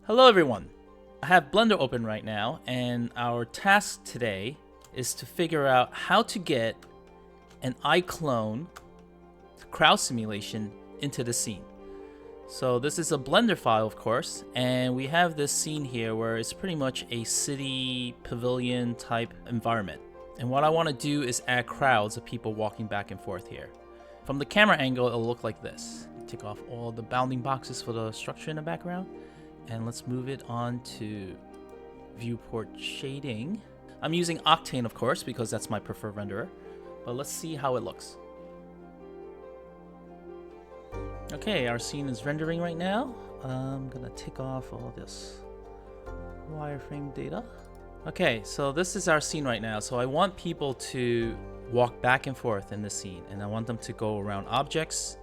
Hello everyone, I have Blender open right now, and our task today is to figure out how to get an iClone crowd simulation into the scene. So this is a Blender file, of course, and we have this scene here where it's pretty much a city pavilion type environment. And what I want to do is add crowds of people walking back and forth here. From the camera angle, it'll look like this. Take off all the bounding boxes for the structure in the background. And let's move it on to viewport shading. I'm using Octane, of course, because that's my preferred renderer. But let's see how it looks. Okay, our scene is rendering right now. I'm gonna take off all this wireframe data. Okay, so this is our scene right now. So I want people to walk back and forth in the scene, and I want them to go around objects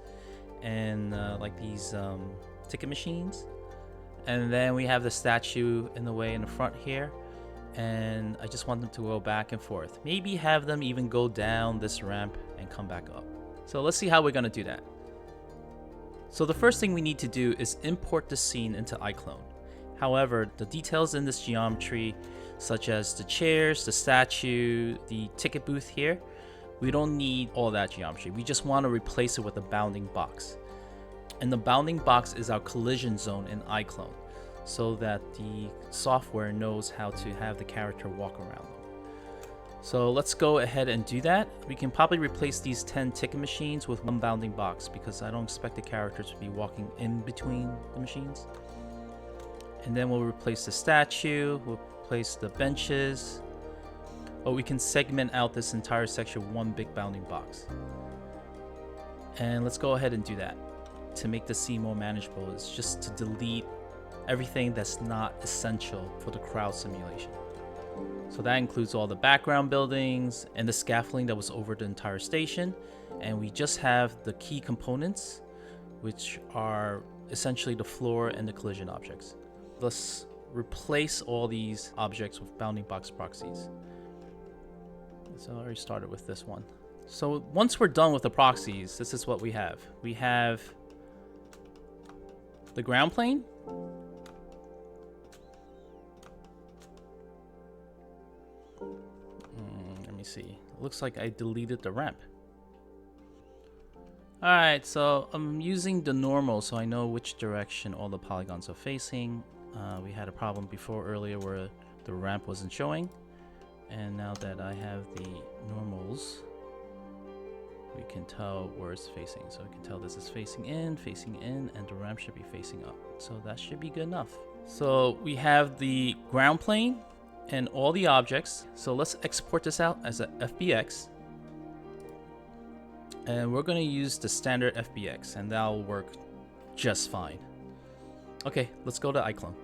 and like these ticket machines. And then we have the statue in the way in the front here, and I just want them to go back and forth. Maybe have them even go down this ramp and come back up. So let's see how we're gonna do that. So the first thing we need to do is import the scene into iClone. However, the details in this geometry, such as the chairs, the statue, the ticket booth here, we don't need all that geometry. We just want to replace it with a bounding box. And the bounding box is our collision zone in iClone, so that the software knows how to have the character walk around them. So let's go ahead and do that. We can probably replace these 10 ticket machines with one bounding box, because I don't expect the character to be walking in between the machines. And then we'll replace the statue, we'll replace the benches. But we can segment out this entire section with one big bounding box. And let's go ahead and do that. To make the scene more manageable, is just to delete everything that's not essential for the crowd simulation. So that includes all the background buildings and the scaffolding that was over the entire station, and we just have the key components, which are essentially the floor and the collision objects. Let's replace all these objects with bounding box proxies. So I already started with this one. So once we're done with the proxies, this is what we have. We have the ground plane, let me see. It looks like I deleted the ramp. Alright, so I'm using the normal so I know which direction all the polygons are facing. We had a problem before earlier where the ramp wasn't showing. And now that I have the normals, we can tell where it's facing. So we can tell this is facing in, and the ramp should be facing up. So that should be good enough. So we have the ground plane and all the objects. So let's export this out as a FBX. And we're gonna use the standard FBX, and that'll work just fine. Okay, let's go to iClone.